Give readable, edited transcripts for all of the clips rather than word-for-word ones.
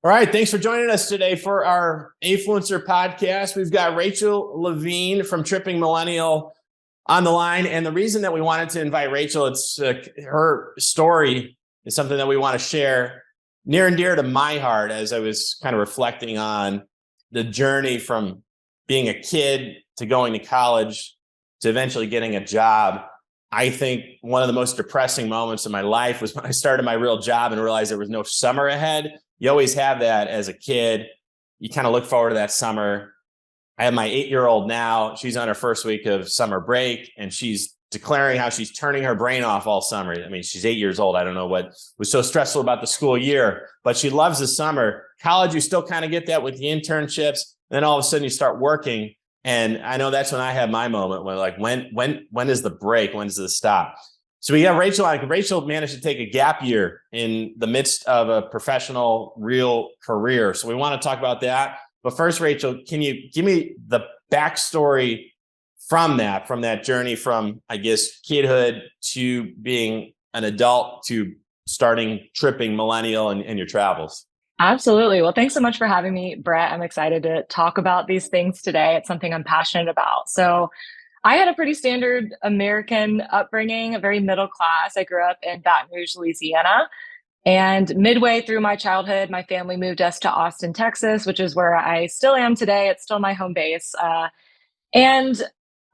All right, thanks for joining us today for our Afluencer podcast. We've got Rachael Levine from Tripping Millennial on the line. And the reason that we wanted to invite Rachael, it's her story is something that we want to share near and dear to my heart as I was kind of reflecting on the journey from being a kid to going to college to eventually getting a job. I think one of the most depressing moments of my life was when I started my real job and realized there was no summer ahead. You always have that as a kid. You kind of look forward to that summer. I have my 8-year-old now. She's on her first week of summer break, and she's declaring how she's turning her brain off all summer. I mean, she's 8 years old. I don't know what was so stressful about the school year, but she loves the summer. College, you still kind of get that with the internships. Then all of a sudden you start working. And I know that's when I had my moment when when is the break? When does it stop? So we have Rachael on. Rachael managed to take a gap year in the midst of a professional, real career. So we want to talk about that. But first, Rachael, can you give me the backstory from that journey from, I guess, kidhood to being an adult to starting Tripping Millennial and your travels? Absolutely. Well, thanks so much for having me, Brett. I'm excited to talk about these things today. It's something I'm passionate about. So, I had a pretty standard American upbringing, very middle class. I grew up in Baton Rouge, Louisiana. And midway through my childhood, my family moved us to Austin, Texas, which is where I still am today. It's still my home base. And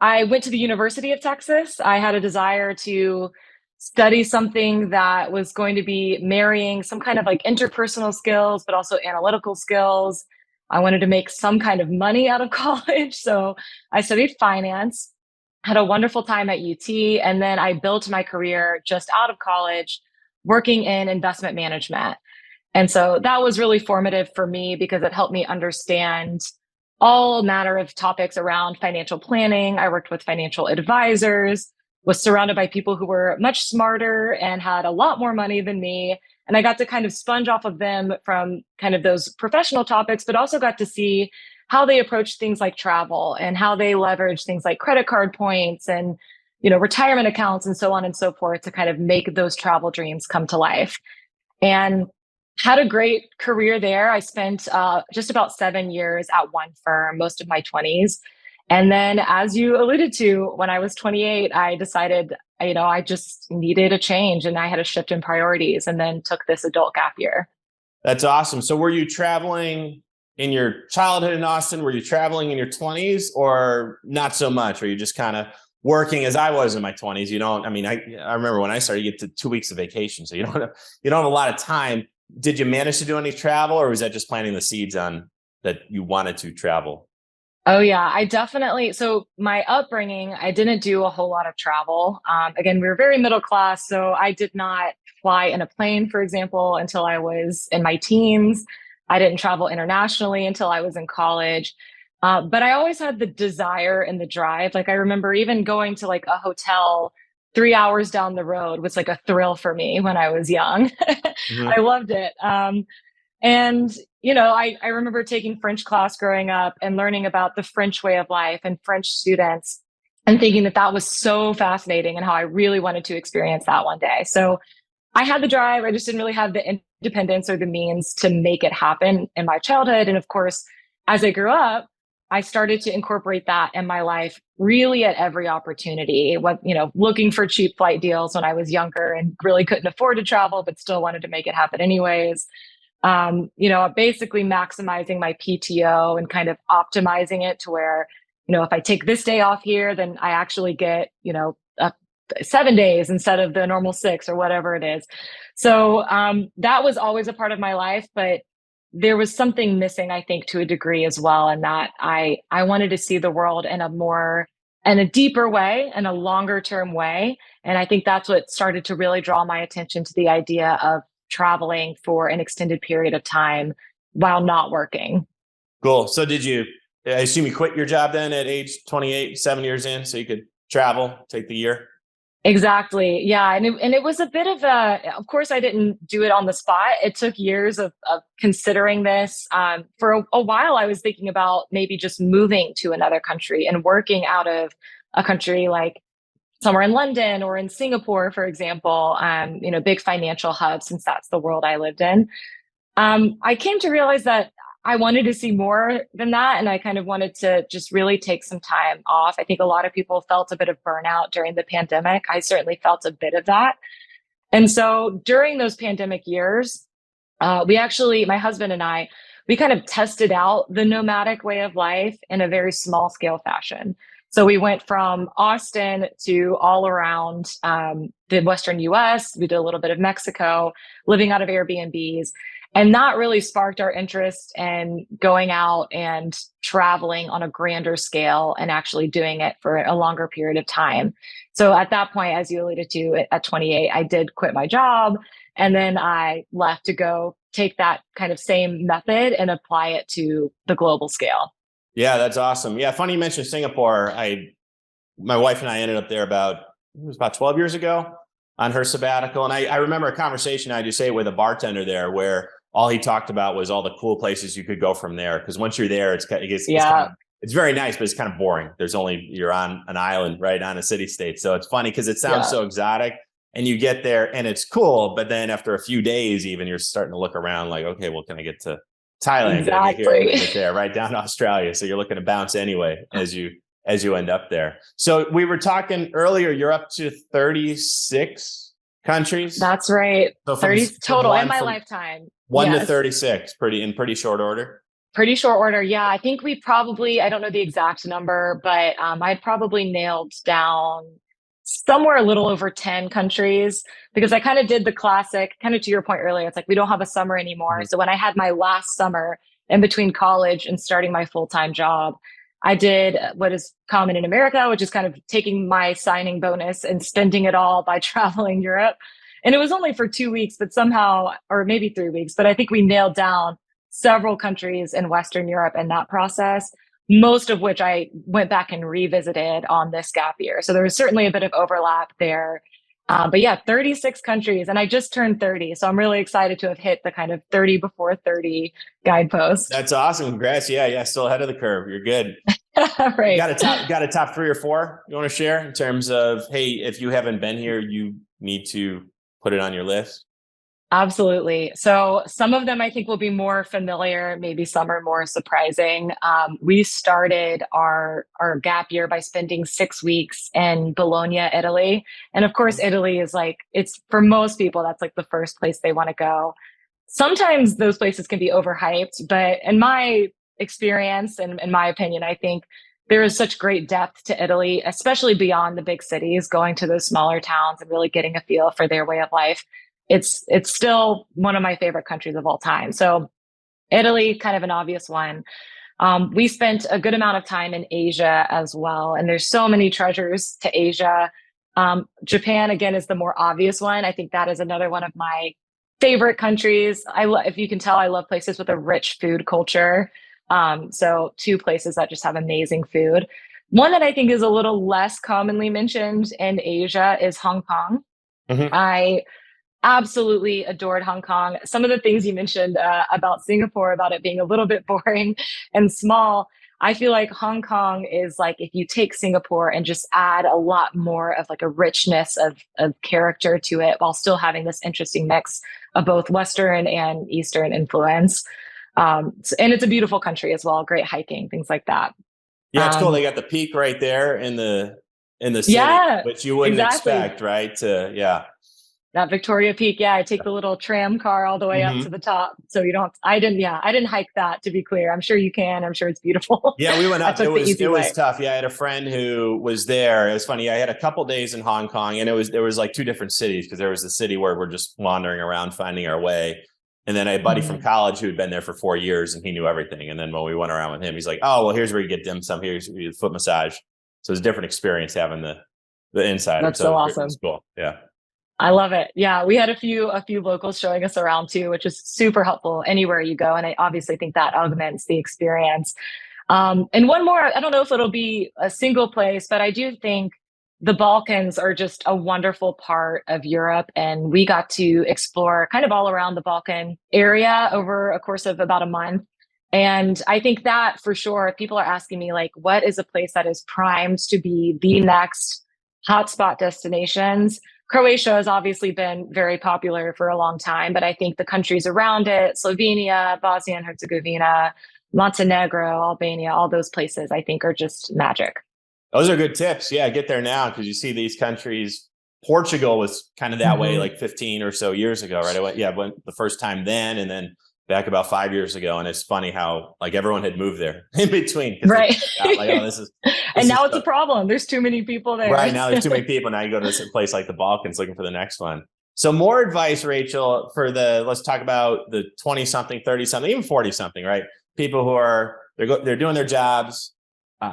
I went to the University of Texas. I had a desire to study something that was going to be marrying some kind of like interpersonal skills, but also analytical skills. I wanted to make some kind of money out of college. So I studied finance, had a wonderful time at UT, and then I built my career just out of college working in investment management. And so that was really formative for me because it helped me understand all manner of topics around financial planning. I worked with financial advisors, was surrounded by people who were much smarter and had a lot more money than me. And I got to kind of sponge off of them from kind of those professional topics, but also got to see how they approach things like travel and how they leverage things like credit card points and retirement accounts and so on and so forth to kind of make those travel dreams come to life. And had a great career there. I spent just about 7 years at one firm, most of my 20s. And then, as you alluded to, when I was 28, I decided, I just needed a change and I had a shift in priorities and then took this adult gap year. That's awesome. So were you traveling in your childhood in Austin? Were you traveling in your 20s or not so much? Were you just kind of working as I was in my 20s? I remember when I started, you get to 2 weeks of vacation. So you don't have a lot of time. Did you manage to do any travel, or was that just planting the seeds on that you wanted to travel? Oh, yeah, I definitely. So, my upbringing, I didn't do a whole lot of travel. Again, we were very middle class. So, I did not fly in a plane, for example, until I was in my teens. I didn't travel internationally until I was in college. But I always had the desire and the drive. Like, I remember even going to like a hotel 3 hours down the road was like a thrill for me when I was young. I Mhm. loved it. And, I remember taking French class growing up and learning about the French way of life and French students and thinking that that was so fascinating and how I really wanted to experience that one day. So I had the drive. I just didn't really have the independence or the means to make it happen in my childhood. And of course, as I grew up, I started to incorporate that in my life really at every opportunity. Looking for cheap flight deals when I was younger and really couldn't afford to travel, but still wanted to make it happen anyways. Basically maximizing my PTO and kind of optimizing it to where, if I take this day off here, then I actually get, 7 days instead of the normal 6 or whatever it is. So that was always a part of my life, but there was something missing, I think, to a degree as well. And that I wanted to see the world in a deeper way and a longer term way. And I think that's what started to really draw my attention to the idea of traveling for an extended period of time while not working. Cool. So I assume you quit your job then at age 28, 7 years in, so you could travel, take the year? Exactly. Yeah. And it was a bit of course, I didn't do it on the spot. It took years of considering this. For a while, I was thinking about maybe just moving to another country and working out of a country like somewhere in London or in Singapore, for example, big financial hubs, since that's the world I lived in. I came to realize that I wanted to see more than that. And I kind of wanted to just really take some time off. I think a lot of people felt a bit of burnout during the pandemic. I certainly felt a bit of that. And so during those pandemic years, my husband and I, we kind of tested out the nomadic way of life in a very small scale fashion. So we went from Austin to all around the Western US. We did a little bit of Mexico, living out of Airbnbs. And that really sparked our interest in going out and traveling on a grander scale and actually doing it for a longer period of time. So at that point, as you alluded to, at 28, I did quit my job. And then I left to go take that kind of same method and apply it to the global scale. Yeah, that's awesome. Yeah, funny you mentioned Singapore. My wife and I ended up there it was about 12 years ago on her sabbatical. And I remember a conversation I just say with a bartender there where all he talked about was all the cool places you could go from there. Because once you're there, it's very nice, but it's kind of boring. You're on an island, right, on a city state. So it's funny because it sounds so exotic and you get there and it's cool. But then after a few days, even you're starting to look around like, okay, well, can I get to Thailand? Exactly. Can I get here? Get there, right down to Australia. So you're looking to bounce anyway as you end up there. So we were talking earlier, you're up to 36 countries. That's right. So 30 total in my lifetime. 1 to 36, in pretty short order. Pretty short order. Yeah. I think I don't know the exact number, but I'd probably nailed down somewhere a little over 10 countries because I kind of did the classic, kind of to your point earlier. It's like, we don't have a summer anymore. Mm-hmm. So when I had my last summer in between college and starting my full-time job, I did what is common in America, which is kind of taking my signing bonus and spending it all by traveling Europe. And it was only for 2 weeks, but somehow, or maybe 3 weeks, but I think we nailed down several countries in Western Europe in that process, most of which I went back and revisited on this gap year. So there was certainly a bit of overlap there. But yeah, 36 countries. And I just turned 30. So I'm really excited to have hit the kind of 30 before 30 guidepost. That's awesome. Congrats. Yeah. Still ahead of the curve. You're good. Right. You got a top 3 or 4 you want to share in terms of, hey, if you haven't been here, you need to put it on your list? Absolutely. So some of them I think will be more familiar. Maybe some are more surprising. We started our gap year by spending 6 weeks in Bologna, Italy. And of course, Italy is it's for most people, that's like the first place they want to go. Sometimes those places can be overhyped, but in my experience and in my opinion, I think there is such great depth to Italy, especially beyond the big cities, going to those smaller towns and really getting a feel for their way of life. It's still one of my favorite countries of all time. So Italy, kind of an obvious one. We spent a good amount of time in Asia as well. And there's so many treasures to Asia. Japan, again, is the more obvious one. I think that is another one of my favorite countries. If you can tell, I love places with a rich food culture. So 2 places that just have amazing food. One that I think is a little less commonly mentioned in Asia is Hong Kong. Mm-hmm. I absolutely adored Hong Kong. Some of the things you mentioned about Singapore, about it being a little bit boring and small, I feel like Hong Kong is like if you take Singapore and just add a lot more of like a richness of character to it while still having this interesting mix of both Western and Eastern influence. And it's a beautiful country as well. Great hiking, things like that. Yeah, it's cool. They got the peak right there in the city, which you wouldn't expect, right? That Victoria Peak. Yeah, I take the little tram car all the way up to the top. So I didn't hike that, to be clear. I'm sure you can. I'm sure it's beautiful. Yeah, we went up. It was tough. Yeah, I had a friend who was there. It was funny. I had a couple days in Hong Kong and there was like 2 different cities because there was the city where we're just wandering around, finding our way. And then I had a buddy from college who had been there for 4 years and he knew everything. And then when we went around with him, he's like, oh, well, here's where you get dim sum. Here's your foot massage. So it's a different experience having the inside. That's so awesome. It's cool. Yeah. I love it. Yeah. We had a few locals showing us around too, which is super helpful anywhere you go. And I obviously think that augments the experience. And one more, I don't know if it'll be a single place, but I do think the Balkans are just a wonderful part of Europe. And we got to explore kind of all around the Balkan area over a course of about a month. And I think that for sure, if people are asking me like, what is a place that is primed to be the next hotspot destinations? Croatia has obviously been very popular for a long time, but I think the countries around it, Slovenia, Bosnia and Herzegovina, Montenegro, Albania, all those places I think are just magic. Those are good tips. Yeah, get there now because you see these countries. Portugal was kind of that way like 15 or so years ago, right? I went the first time then, and then back about 5 years ago. And it's funny how like everyone had moved there in between. Right. Like, oh, this and now is it's a problem. There's too many people there. Right. Now there's too many people. Now you go to a place like the Balkans looking for the next one. So more advice, Rachael, for let's talk about the 20 something, 30 something, even 40 something, right? People who are, they're doing their jobs.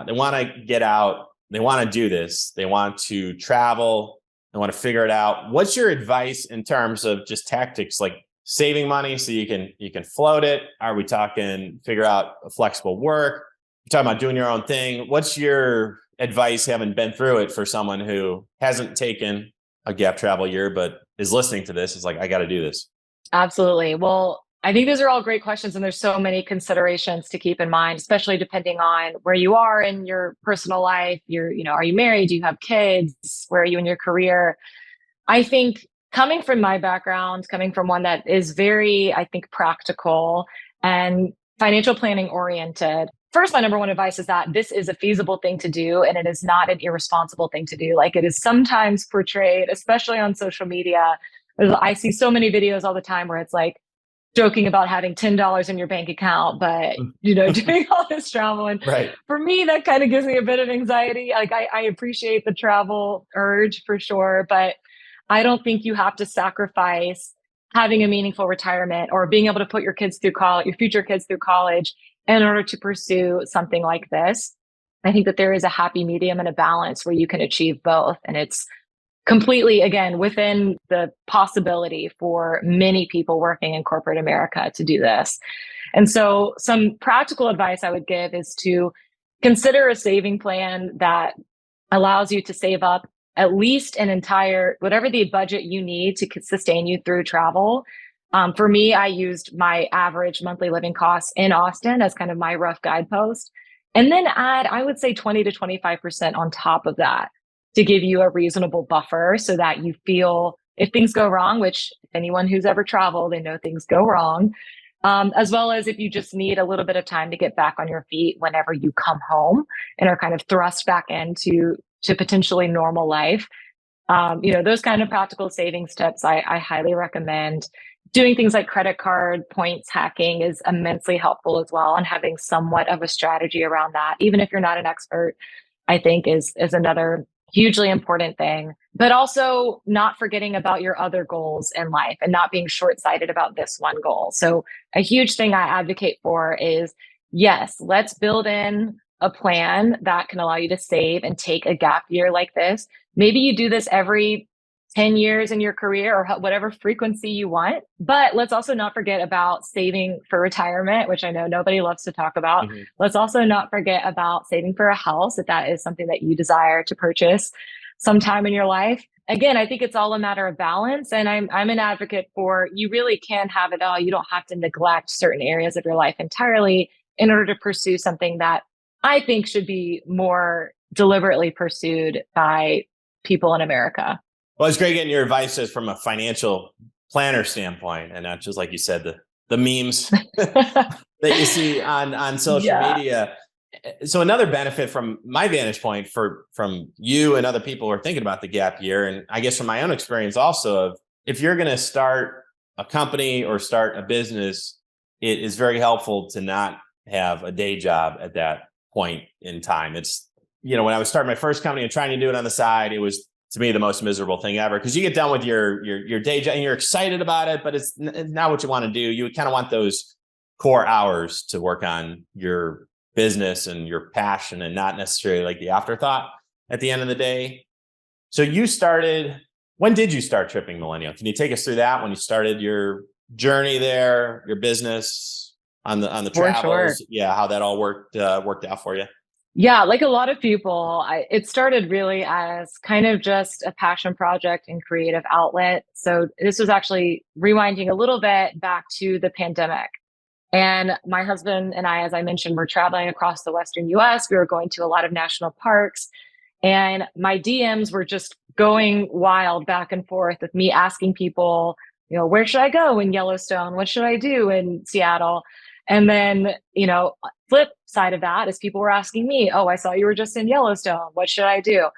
They want to get out. They want to do this. They want to travel. They want to figure it out. What's your advice in terms of just tactics, like saving money so you can float it? Are we talking figure out a flexible work? You're talking about doing your own thing. What's your advice, having been through it, for someone who hasn't taken a gap travel year, but is listening to this, is like, I got to do this? Absolutely. Well, I think those are all great questions, and there's so many considerations to keep in mind, especially depending on where you are in your personal life. Are you married? Do you have kids? Where are you in your career? I think coming from my background, coming from one that is very, I think, practical and financial planning oriented. First, my number one advice is that this is a feasible thing to do, and it is not an irresponsible thing to do. Like it is sometimes portrayed, especially on social media. I see so many videos all the time where it's like, joking about having $10 in your bank account, but doing all this travel. And right. For me, that kind of gives me a bit of anxiety. Like I appreciate the travel urge for sure, but I don't think you have to sacrifice having a meaningful retirement or being able to put your kids through college, your future kids through college, in order to pursue something like this. I think that there is a happy medium and a balance where you can achieve both. And it's completely, again, within the possibility for many people working in corporate America to do this. And so some practical advice I would give is to consider a saving plan that allows you to save up at least an entire, whatever the budget you need to sustain you through travel. For me, I used my average monthly living costs in Austin as kind of my rough guidepost. And then add, I would say 20 to 25% on top of that, to give you a reasonable buffer so that you feel if things go wrong, which anyone who's ever traveled, they know things go wrong, as well as if you just need a little bit of time to get back on your feet whenever you come home and are kind of thrust back into potentially normal life. Those kind of practical savings tips I highly recommend. Doing things like credit card points hacking is immensely helpful as well, and having somewhat of a strategy around that, even if you're not an expert, I think is another hugely important thing. But also not forgetting about your other goals in life and not being short-sighted about this one goal. So a huge thing I advocate for is, yes, let's build in a plan that can allow you to save and take a gap year like this. Maybe you do this every 10 years in your career or whatever frequency you want. But let's also not forget about saving for retirement, which I know nobody loves to talk about. Mm-hmm. Let's also not forget about saving for a house, if that is something that you desire to purchase sometime in your life. Again, I think it's all a matter of balance. And I'm an advocate for, you really can have it all. You don't have to neglect certain areas of your life entirely in order to pursue something that I think should be more deliberately pursued by people in America. Well, it's great getting your advice from a financial planner standpoint, and not just, like you said, the memes that you see on social media. So another benefit from my vantage point from you and other people who are thinking about the gap year, and I guess from my own experience also, of if you're going to start a company or start a business, it is very helpful to not have a day job at that point in time. It's, when I was starting my first company and trying to do it on the side, it was, to me, the most miserable thing ever, because you get done with your day job and you're excited about it, but it's not what you want to do. You kind of want those core hours to work on your business and your passion, and not necessarily like the afterthought at the end of the day. So when did you start Tripping Millennial? Can you take us through that, when you started your journey there, your business on the travels? Sure. Yeah, how that all worked out for you? Yeah, like a lot of people, it started really as kind of just a passion project and creative outlet. So this was actually rewinding a little bit back to the pandemic. And my husband and I, as I mentioned, were traveling across the Western US. We were going to a lot of national parks. And my DMs were just going wild back and forth with me asking people, where should I go in Yellowstone? What should I do in Seattle? And then, flip side of that is people were asking me, oh, I saw you were just in Yellowstone. What should I do?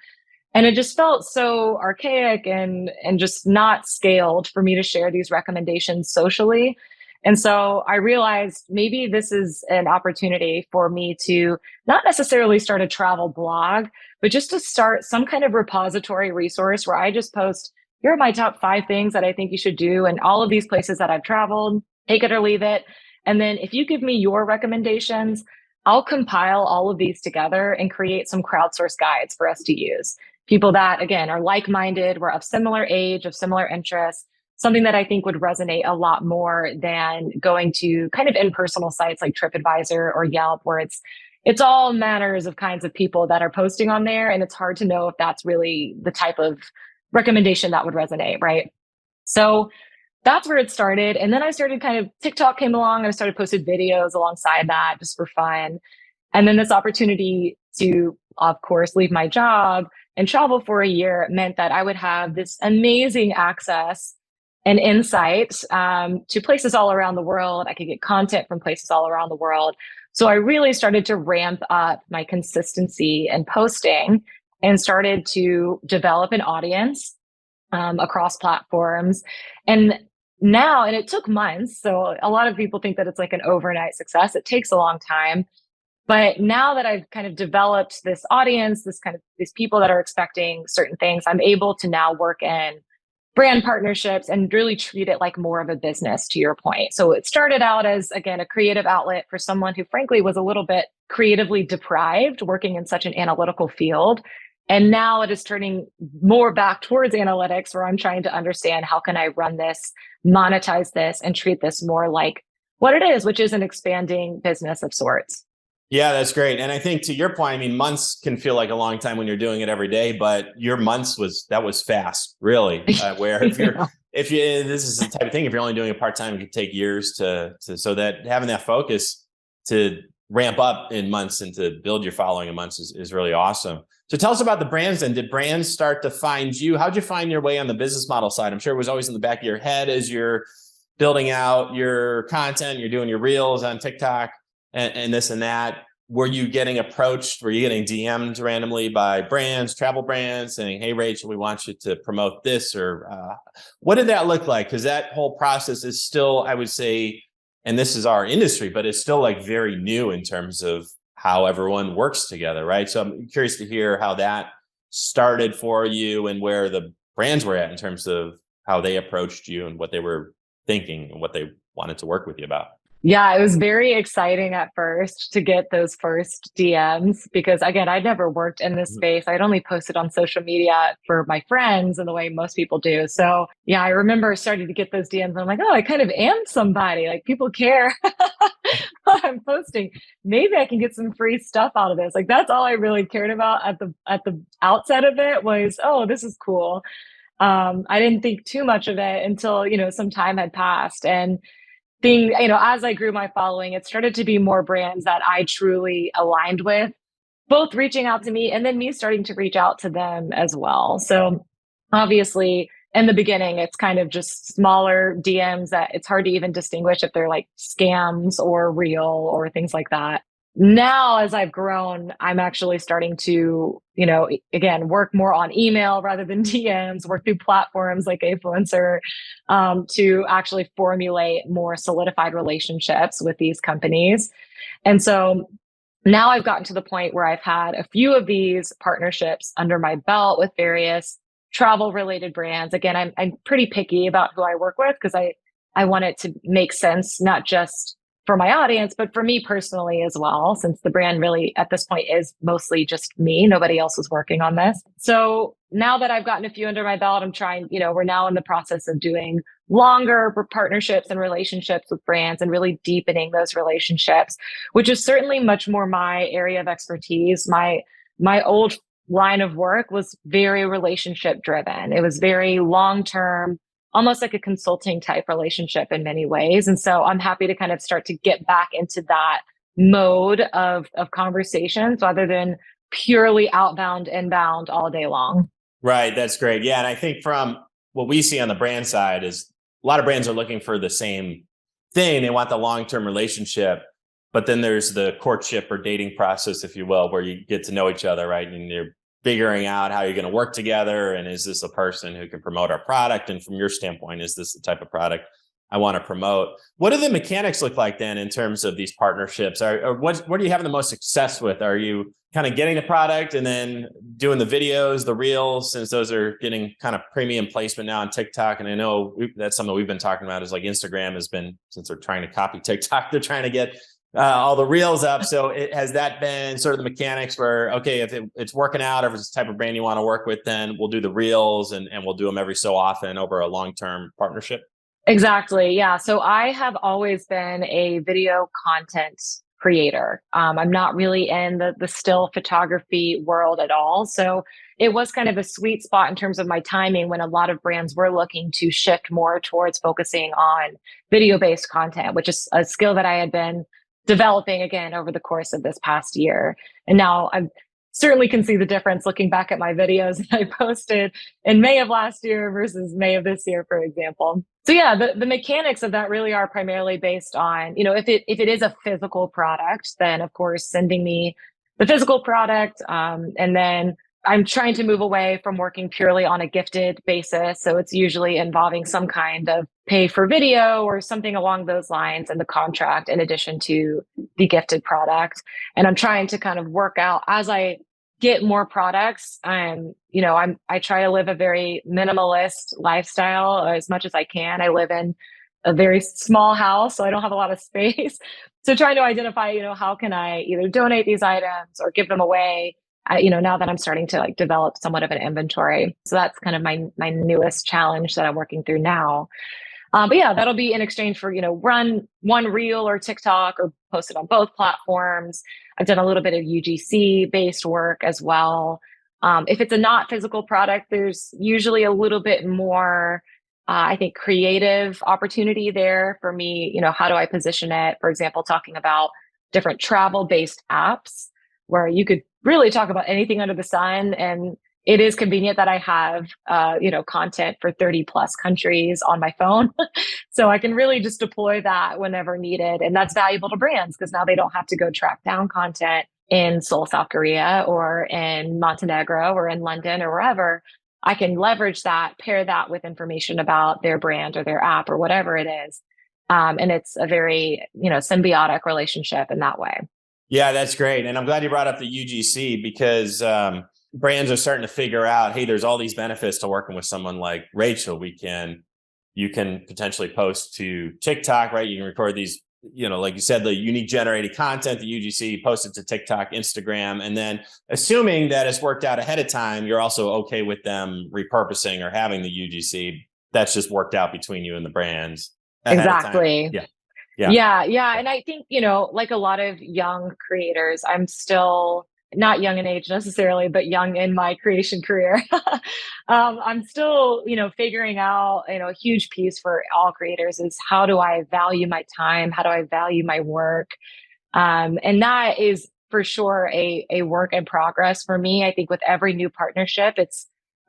And it just felt so archaic and just not scaled for me to share these recommendations socially. And so I realized maybe this is an opportunity for me to not necessarily start a travel blog, but just to start some kind of repository resource where I just post, here are my top 5 things that I think you should do and all of these places that I've traveled, take it or leave it. And then if you give me your recommendations, I'll compile all of these together and create some crowdsourced guides for us to use. People that, again, are like-minded, we're of similar age, of similar interests, something that I think would resonate a lot more than going to kind of impersonal sites like TripAdvisor or Yelp, where it's all manners of kinds of people that are posting on there. And it's hard to know if that's really the type of recommendation that would resonate, right? So that's where it started. And then I started TikTok came along and I started posting videos alongside that just for fun. And then this opportunity to, of course, leave my job and travel for a year meant that I would have this amazing access and insight to places all around the world. I could get content from places all around the world. So I really started to ramp up my consistency and posting and started to develop an audience across platforms. And it took months. So a lot of people think that it's like an overnight success. It takes a long time. But now that I've kind of developed this audience, these people that are expecting certain things, I'm able to now work in brand partnerships and really treat it like more of a business, to your point. So it started out as, again, a creative outlet for someone who frankly was a little bit creatively deprived working in such an analytical field. And now it is turning more back towards analytics, where I'm trying to understand how can I run this, monetize this, and treat this more like what it is, which is an expanding business of sorts. Yeah, that's great. And I think to your point, I mean, months can feel like a long time when you're doing it every day, but your months was fast, really. Where if this is the type of thing, if you're only doing it part-time, it could take years so that having that focus to ramp up in months and to build your following in months is really awesome. So tell us about the brands then. Did brands start to find you? How'd you find your way on the business model side? I'm sure it was always in the back of your head as you're building out your content, you're doing your reels on TikTok and this and that. Were you getting approached? Were you getting DM'd randomly by brands, travel brands saying, hey, Rachel, we want you to promote this? Or what did that look like? Because that whole process is still, I would say, and this is our industry, but it's still like very new in terms of how everyone works together, right? So I'm curious to hear how that started for you and where the brands were at in terms of how they approached you and what they were thinking and what they wanted to work with you about. Yeah, it was very exciting at first to get those first DMs because, again, I'd never worked in this space. I'd only posted on social media for my friends in the way most people do. So, yeah, I remember starting to get those DMs and I'm like, oh, I kind of am somebody. Like, people care what I'm posting. Maybe I can get some free stuff out of this. Like, that's all I really cared about at the outset of it was, oh, this is cool. I didn't think too much of it until, some time had passed. And as I grew my following, it started to be more brands that I truly aligned with, both reaching out to me and then me starting to reach out to them as well. So obviously in the beginning, it's kind of just smaller DMs that it's hard to even distinguish if they're like scams or real or things like that. Now, as I've grown, I'm actually starting to, again, work more on email rather than DMs, work through platforms like Afluencer to actually formulate more solidified relationships with these companies. And so now I've gotten to the point where I've had a few of these partnerships under my belt with various travel related brands. Again, I'm pretty picky about who I work with because I want it to make sense, not just for my audience, but for me personally as well, since the brand really at this point is mostly just me. Nobody else is working on this. So now that I've gotten a few under my belt, I'm trying, we're now in the process of doing longer partnerships and relationships with brands and really deepening those relationships, which is certainly much more my area of expertise. My old line of work was very relationship driven. It was very long-term, almost like a consulting type relationship in many ways. And so I'm happy to kind of start to get back into that mode of conversations rather than purely outbound, inbound all day long. Right. That's great. Yeah. And I think from what we see on the brand side is a lot of brands are looking for the same thing. They want the long-term relationship, but then there's the courtship or dating process, if you will, where you get to know each other, right? And you're figuring out how you're going to work together. And is this a person who can promote our product? And from your standpoint, is this the type of product I want to promote? What do the mechanics look like then in terms of these partnerships? Or what are you having the most success with? Are you kind of getting the product and then doing the videos, the reels, since those are getting kind of premium placement now on TikTok? And I know that's something we've been talking about is like Instagram has been, since they're trying to copy TikTok, they're trying to get all the reels up. So has that been sort of the mechanics where, okay, if it's working out, or if it's the type of brand you want to work with, then we'll do the reels and we'll do them every so often over a long-term partnership? Exactly. Yeah. So I have always been a video content creator. I'm not really in the still photography world at all. So it was kind of a sweet spot in terms of my timing when a lot of brands were looking to shift more towards focusing on video-based content, which is a skill that I had been developing again over the course of this past year. And now I'm certainly can see the difference looking back at my videos that I posted in May of last year versus May of this year, for example. So yeah, the mechanics of that really are primarily based on, if it is a physical product, then of course sending me the physical product. And then I'm trying to move away from working purely on a gifted basis. So it's usually involving some kind of pay for video or something along those lines in the contract, in addition to the gifted product. And I'm trying to kind of work out as I get more products. I try to live a very minimalist lifestyle as much as I can. I live in a very small house, so I don't have a lot of space. So trying to identify, how can I either donate these items or give them away, now that I'm starting to like develop somewhat of an inventory. So that's kind of my newest challenge that I'm working through now. But yeah, that'll be in exchange for, run one reel or TikTok or post it on both platforms. I've done a little bit of UGC based work as well. If it's a not physical product, there's usually a little bit more, I think, creative opportunity there for me. How do I position it? For example, talking about different travel based apps where you could really talk about anything under the sun. And it is convenient that I have, content for 30 plus countries on my phone. So I can really just deploy that whenever needed. And that's valuable to brands because now they don't have to go track down content in Seoul, South Korea, or in Montenegro, or in London, or wherever. I can leverage that, pair that with information about their brand or their app or whatever it is. And it's a very, symbiotic relationship in that way. Yeah, that's great. And I'm glad you brought up the UGC because brands are starting to figure out, hey, there's all these benefits to working with someone like Rachael. You can potentially post to TikTok, right? You can record these, like you said, the unique generated content, the UGC, post it to TikTok, Instagram. And then assuming that it's worked out ahead of time, you're also okay with them repurposing or having the UGC. That's just worked out between you and the brands. Exactly. Yeah. And I think, like a lot of young creators, I'm still not young in age necessarily, but young in my creation career. I'm still, figuring out, a huge piece for all creators is how do I value my time? How do I value my work? And that is for sure a work in progress for me. I think with every new partnership,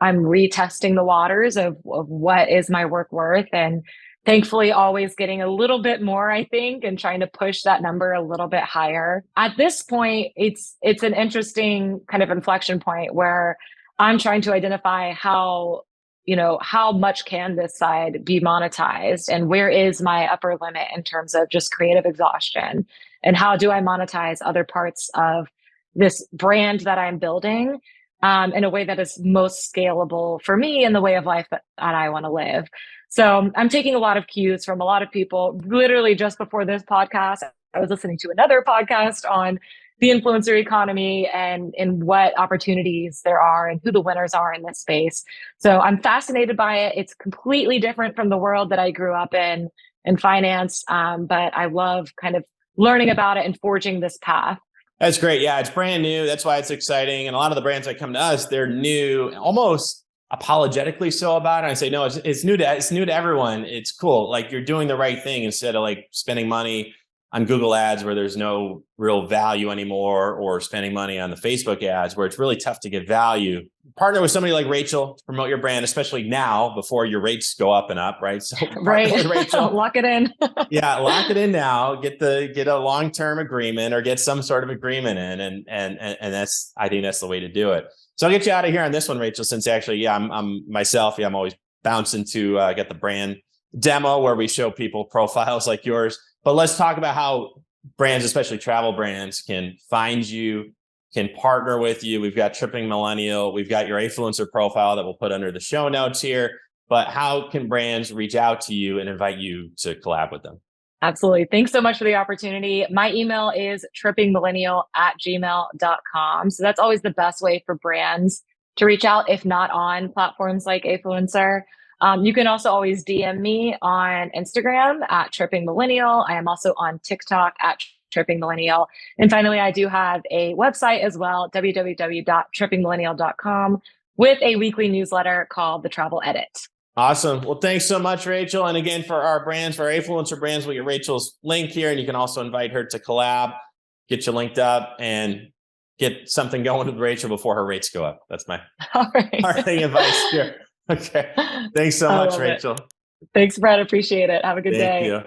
I'm retesting the waters of what is my work worth, and thankfully always getting a little bit more, I think, and trying to push that number a little bit higher. At this point, it's an interesting kind of inflection point where I'm trying to identify how much can this side be monetized, and where is my upper limit in terms of just creative exhaustion, and how do I monetize other parts of this brand that I'm building in a way that is most scalable for me and the way of life that I want to live. So I'm taking a lot of cues from a lot of people. Literally just before this podcast, I was listening to another podcast on the influencer economy and what opportunities there are and who the winners are in this space. So I'm fascinated by it. It's completely different from the world that I grew up in finance. But I love kind of learning about it and forging this path. That's great. Yeah, it's brand new. That's why it's exciting. And a lot of the brands that come to us, they're new, almost apologetically so about it. I say, no, it's new to everyone. It's cool. Like you're doing the right thing instead of like spending money on Google ads where there's no real value anymore, or spending money on the Facebook ads where it's really tough to get value. Partner with somebody like Rachael to promote your brand, especially now before your rates go up and up, right? So right. with Rachael, lock it in. Yeah, lock it in now. Get a long-term agreement, or get some sort of agreement in, and that's, I think that's the way to do it. So I'll get you out of here on this one, Rachael, since actually, I'm myself. I'm always bouncing to get the brand demo where we show people profiles like yours. But let's talk about how brands, especially travel brands, can find you, can partner with you. We've got Tripping Millennial. We've got your Afluencer profile that we'll put under the show notes here. But how can brands reach out to you and invite you to collab with them? Absolutely. Thanks so much for the opportunity. My email is trippingmillennial@gmail.com. So that's always the best way for brands to reach out, if not on platforms like Afluencer. You can also always DM me on Instagram at Tripping Millennial. I am also on TikTok at Tripping Millennial. And finally, I do have a website as well, www.trippingmillennial.com, with a weekly newsletter called The Travel Edit. Awesome. Well, thanks so much, Rachael. And again, for our brands, for our Afluencer brands, we'll get Rachel's link here, and you can also invite her to collab, get you linked up, and get something going with Rachael before her rates go up. That's my parting advice here. Okay. Thanks so much, Rachael. Thanks, Brett. Appreciate it. Have a good day. Thank you.